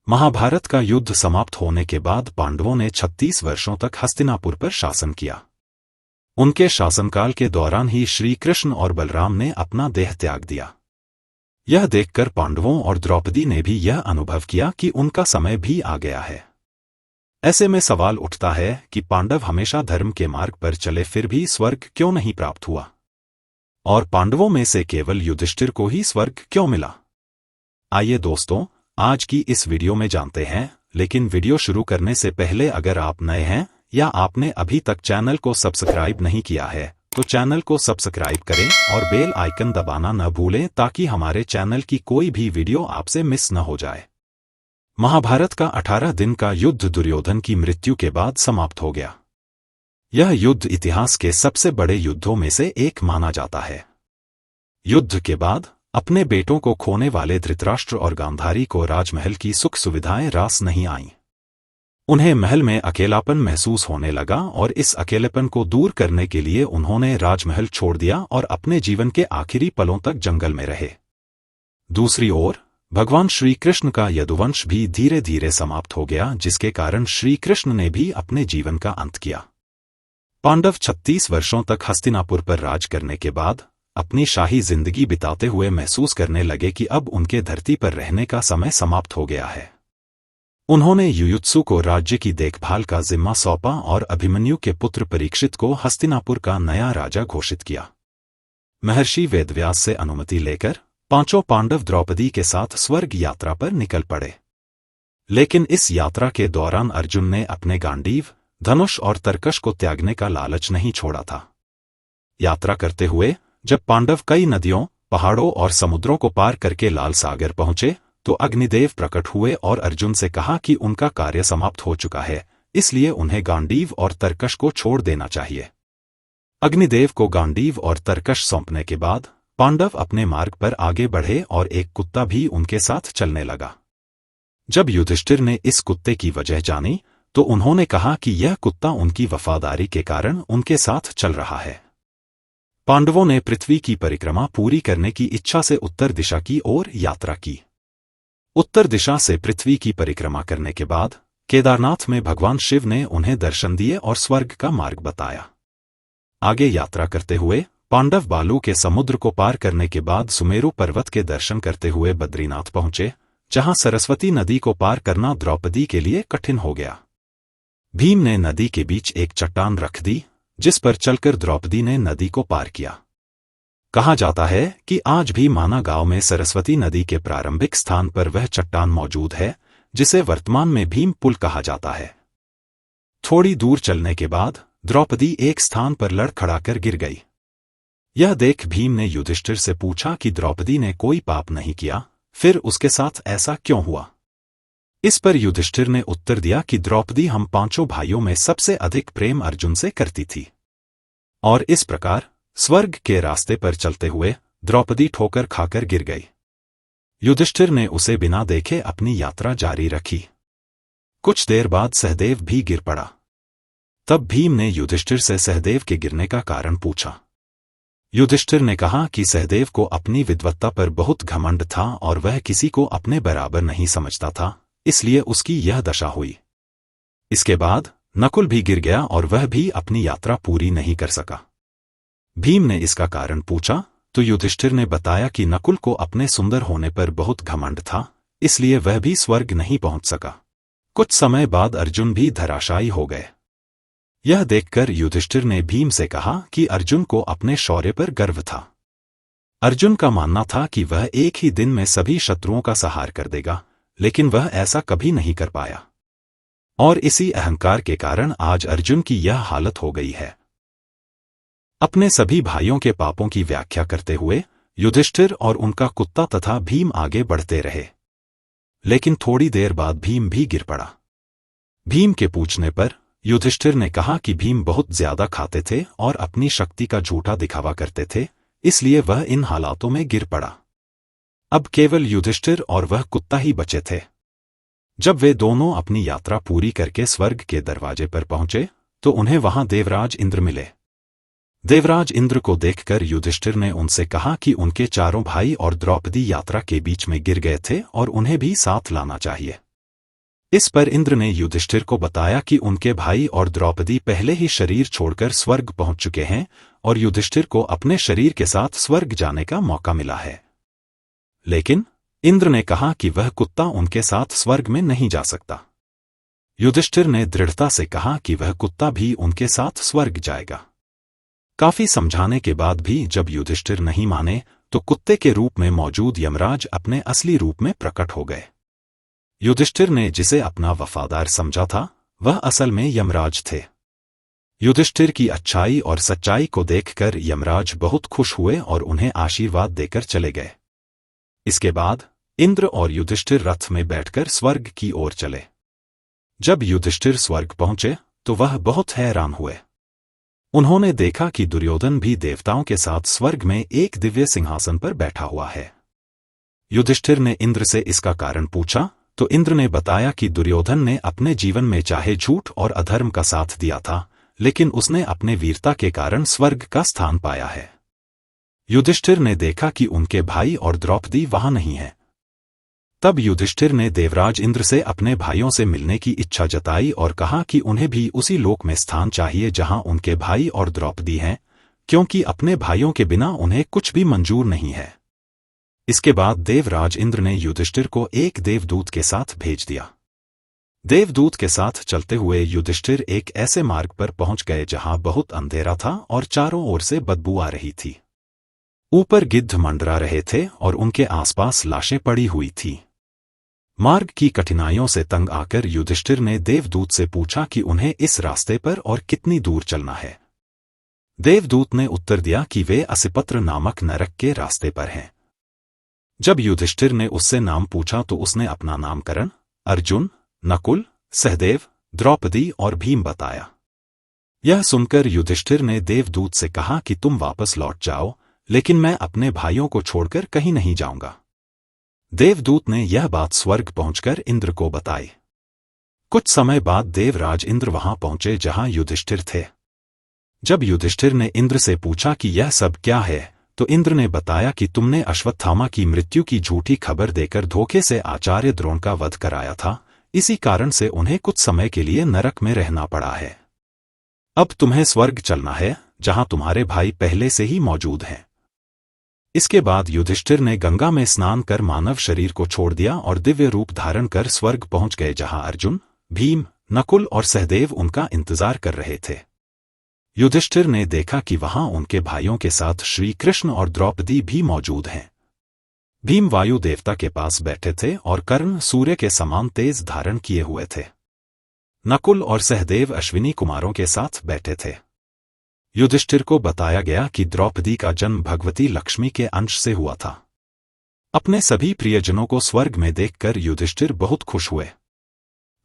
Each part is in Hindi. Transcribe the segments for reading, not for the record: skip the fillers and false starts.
महाभारत का युद्ध समाप्त होने के बाद पांडवों ने 36 वर्षों तक हस्तिनापुर पर शासन किया। उनके शासनकाल के दौरान ही श्री कृष्ण और बलराम ने अपना देह त्याग दिया। यह देखकर पांडवों और द्रौपदी ने भी यह अनुभव किया कि उनका समय भी आ गया है। ऐसे में सवाल उठता है कि पांडव हमेशा धर्म के मार्ग पर चले फिर भी स्वर्ग क्यों नहीं प्राप्त हुआ, और पांडवों में से केवल युधिष्ठिर को ही स्वर्ग क्यों मिला। आइए दोस्तों, आज की इस वीडियो में जानते हैं, लेकिन वीडियो शुरू करने से पहले अगर आप नए हैं या आपने अभी तक चैनल को सब्सक्राइब नहीं किया है तो चैनल को सब्सक्राइब करें और बेल आइकन दबाना न भूलें ताकि हमारे चैनल की कोई भी वीडियो आपसे मिस न हो जाए। महाभारत का 18 दिन का युद्ध दुर्योधन की मृत्यु के बाद समाप्त हो गया। यह युद्ध इतिहास के सबसे बड़े युद्धों में से एक माना जाता है। युद्ध के बाद अपने बेटों को खोने वाले धृतराष्ट्र और गांधारी को राजमहल की सुख सुविधाएं रास नहीं आईं। उन्हें महल में अकेलापन महसूस होने लगा और इस अकेलेपन को दूर करने के लिए उन्होंने राजमहल छोड़ दिया और अपने जीवन के आखिरी पलों तक जंगल में रहे। दूसरी ओर भगवान श्री कृष्ण का यदुवंश भी धीरे धीरे समाप्त हो गया, जिसके कारण श्री कृष्ण ने भी अपने जीवन का अंत किया। पांडव 36 वर्षों तक हस्तिनापुर पर राज करने के बाद अपनी शाही जिंदगी बिताते हुए महसूस करने लगे कि अब उनके धरती पर रहने का समय समाप्त हो गया है। उन्होंने युयुत्सु को राज्य की देखभाल का जिम्मा सौंपा और अभिमन्यु के पुत्र परीक्षित को हस्तिनापुर का नया राजा घोषित किया। महर्षि वेदव्यास से अनुमति लेकर पांचों पांडव द्रौपदी के साथ स्वर्ग यात्रा पर निकल पड़े। लेकिन इस यात्रा के दौरान अर्जुन ने अपने गांडीव, धनुष और तरकश को त्यागने का लालच नहीं छोड़ा था। यात्रा करते हुए जब पांडव कई नदियों, पहाड़ों और समुद्रों को पार करके लाल सागर पहुंचे तो अग्निदेव प्रकट हुए और अर्जुन से कहा कि उनका कार्य समाप्त हो चुका है, इसलिए उन्हें गांडीव और तरकश को छोड़ देना चाहिए। अग्निदेव को गांडीव और तरकश सौंपने के बाद पांडव अपने मार्ग पर आगे बढ़े और एक कुत्ता भी उनके साथ चलने लगा। जब युधिष्ठिर ने इस कुत्ते की वजह जानी तो उन्होंने कहा कि यह कुत्ता उनकी वफादारी के कारण उनके साथ चल रहा है। पांडवों ने पृथ्वी की परिक्रमा पूरी करने की इच्छा से उत्तर दिशा की ओर यात्रा की। उत्तर दिशा से पृथ्वी की परिक्रमा करने के बाद केदारनाथ में भगवान शिव ने उन्हें दर्शन दिए और स्वर्ग का मार्ग बताया। आगे यात्रा करते हुए पांडव बालू के समुद्र को पार करने के बाद सुमेरु पर्वत के दर्शन करते हुए बद्रीनाथ पहुंचे, जहां सरस्वती नदी को पार करना द्रौपदी के लिए कठिन हो गया। भीम ने नदी के बीच एक चट्टान रख दी, जिस पर चलकर द्रौपदी ने नदी को पार किया। कहा जाता है कि आज भी माना गांव में सरस्वती नदी के प्रारंभिक स्थान पर वह चट्टान मौजूद है, जिसे वर्तमान में भीम पुल कहा जाता है। थोड़ी दूर चलने के बाद द्रौपदी एक स्थान पर लड़खड़ाकर गिर गई। यह देख भीम ने युधिष्ठिर से पूछा कि द्रौपदी ने कोई पाप नहीं किया, फिर उसके साथ ऐसा क्यों हुआ। इस पर युधिष्ठिर ने उत्तर दिया कि द्रौपदी हम पांचों भाइयों में सबसे अधिक प्रेम अर्जुन से करती थी, और इस प्रकार स्वर्ग के रास्ते पर चलते हुए द्रौपदी ठोकर खाकर गिर गई। युधिष्ठिर ने उसे बिना देखे अपनी यात्रा जारी रखी। कुछ देर बाद सहदेव भी गिर पड़ा। तब भीम ने युधिष्ठिर से सहदेव के गिरने का कारण पूछा। युधिष्ठिर ने कहा कि सहदेव को अपनी विद्वत्ता पर बहुत घमंड था और वह किसी को अपने बराबर नहीं समझता था, इसलिए उसकी यह दशा हुई। इसके बाद नकुल भी गिर गया और वह भी अपनी यात्रा पूरी नहीं कर सका। भीम ने इसका कारण पूछा तो युधिष्ठिर ने बताया कि नकुल को अपने सुंदर होने पर बहुत घमंड था, इसलिए वह भी स्वर्ग नहीं पहुंच सका। कुछ समय बाद अर्जुन भी धराशायी हो गए। यह देखकर युधिष्ठिर ने भीम से कहा कि अर्जुन को अपने शौर्य पर गर्व था। अर्जुन का मानना था कि वह एक ही दिन में सभी शत्रुओं का संहार कर देगा, लेकिन वह ऐसा कभी नहीं कर पाया, और इसी अहंकार के कारण आज अर्जुन की यह हालत हो गई है। अपने सभी भाइयों के पापों की व्याख्या करते हुए युधिष्ठिर और उनका कुत्ता तथा भीम आगे बढ़ते रहे, लेकिन थोड़ी देर बाद भीम भी गिर पड़ा। भीम के पूछने पर युधिष्ठिर ने कहा कि भीम बहुत ज्यादा खाते थे और अपनी शक्ति का झूठा दिखावा करते थे, इसलिए वह इन हालातों में गिर पड़ा। अब केवल युधिष्ठिर और वह कुत्ता ही बचे थे। जब वे दोनों अपनी यात्रा पूरी करके स्वर्ग के दरवाजे पर पहुंचे तो उन्हें वहां देवराज इंद्र मिले। देवराज इंद्र को देखकर युधिष्ठिर ने उनसे कहा कि उनके चारों भाई और द्रौपदी यात्रा के बीच में गिर गए थे और उन्हें भी साथ लाना चाहिए। इस पर इंद्र ने युधिष्ठिर को बताया कि उनके भाई और द्रौपदी पहले ही शरीर छोड़कर स्वर्ग पहुंच चुके हैं और युधिष्ठिर को अपने शरीर के साथ स्वर्ग जाने का मौका मिला है। लेकिन इंद्र ने कहा कि वह कुत्ता उनके साथ स्वर्ग में नहीं जा सकता। युधिष्ठिर ने दृढ़ता से कहा कि वह कुत्ता भी उनके साथ स्वर्ग जाएगा। काफी समझाने के बाद भी जब युधिष्ठिर नहीं माने तो कुत्ते के रूप में मौजूद यमराज अपने असली रूप में प्रकट हो गए। युधिष्ठिर ने जिसे अपना वफादार समझा था वह असल में यमराज थे। युधिष्ठिर की अच्छाई और सच्चाई को देखकर यमराज बहुत खुश हुए और उन्हें आशीर्वाद देकर चले गए। इसके बाद इंद्र और युधिष्ठिर रथ में बैठकर स्वर्ग की ओर चले। जब युधिष्ठिर स्वर्ग पहुंचे तो वह बहुत हैरान हुए। उन्होंने देखा कि दुर्योधन भी देवताओं के साथ स्वर्ग में एक दिव्य सिंहासन पर बैठा हुआ है। युधिष्ठिर ने इंद्र से इसका कारण पूछा तो इंद्र ने बताया कि दुर्योधन ने अपने जीवन में चाहे झूठ और अधर्म का साथ दिया था, लेकिन उसने अपने वीरता के कारण स्वर्ग का स्थान पाया है। युधिष्ठिर ने देखा कि उनके भाई और द्रौपदी वहां नहीं है। तब युधिष्ठिर ने देवराज इंद्र से अपने भाइयों से मिलने की इच्छा जताई और कहा कि उन्हें भी उसी लोक में स्थान चाहिए जहां उनके भाई और द्रौपदी हैं, क्योंकि अपने भाइयों के बिना उन्हें कुछ भी मंजूर नहीं है। इसके बाद देवराज इंद्र ने युधिष्ठिर को एक देवदूत के साथ भेज दिया। देवदूत के साथ चलते हुए युधिष्ठिर एक ऐसे मार्ग पर पहुंच गए जहां बहुत अंधेरा था और चारों ओर से बदबू आ रही थी। ऊपर गिद्ध मंडरा रहे थे और उनके आसपास लाशें पड़ी हुई थी। मार्ग की कठिनाइयों से तंग आकर युधिष्ठिर ने देवदूत से पूछा कि उन्हें इस रास्ते पर और कितनी दूर चलना है। देवदूत ने उत्तर दिया कि वे असिपत्र नामक नरक के रास्ते पर हैं। जब युधिष्ठिर ने उससे नाम पूछा तो उसने अपना नामकरण अर्जुन, नकुल, सहदेव, द्रौपदी और भीम बताया। यह सुनकर युधिष्ठिर ने देवदूत से कहा कि तुम वापस लौट जाओ, लेकिन मैं अपने भाइयों को छोड़कर कहीं नहीं जाऊंगा। देवदूत ने यह बात स्वर्ग पहुंचकर इंद्र को बताई। कुछ समय बाद देवराज इंद्र वहां पहुंचे जहां युधिष्ठिर थे। जब युधिष्ठिर ने इंद्र से पूछा कि यह सब क्या है तो इंद्र ने बताया कि तुमने अश्वत्थामा की मृत्यु की झूठी खबर देकर धोखे से आचार्य द्रोण का वध कराया था, इसी कारण से उन्हें कुछ समय के लिए नरक में रहना पड़ा है। अब तुम्हें स्वर्ग चलना है जहां तुम्हारे भाई पहले से ही मौजूद हैं। इसके बाद युधिष्ठिर ने गंगा में स्नान कर मानव शरीर को छोड़ दिया और दिव्य रूप धारण कर स्वर्ग पहुंच गए जहां अर्जुन, भीम, नकुल और सहदेव उनका इंतजार कर रहे थे। युधिष्ठिर ने देखा कि वहां उनके भाइयों के साथ श्री कृष्ण और द्रौपदी भी मौजूद हैं। भीम वायु देवता के पास बैठे थे और कर्ण सूर्य के समान तेज धारण किए हुए थे। नकुल और सहदेव अश्विनी कुमारों के साथ बैठे थे। युधिष्ठिर को बताया गया कि द्रौपदी का जन्म भगवती लक्ष्मी के अंश से हुआ था। अपने सभी प्रियजनों को स्वर्ग में देखकर युधिष्ठिर बहुत खुश हुए।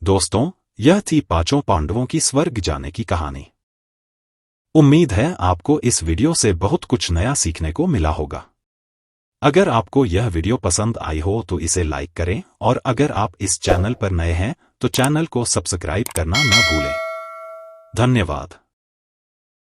दोस्तों, यह थी पांचों पांडवों की स्वर्ग जाने की कहानी। उम्मीद है आपको इस वीडियो से बहुत कुछ नया सीखने को मिला होगा। अगर आपको यह वीडियो पसंद आई हो तो इसे लाइक करें और अगर आप इस चैनल पर नए हैं तो चैनल को सब्सक्राइब करना न भूलें। धन्यवाद।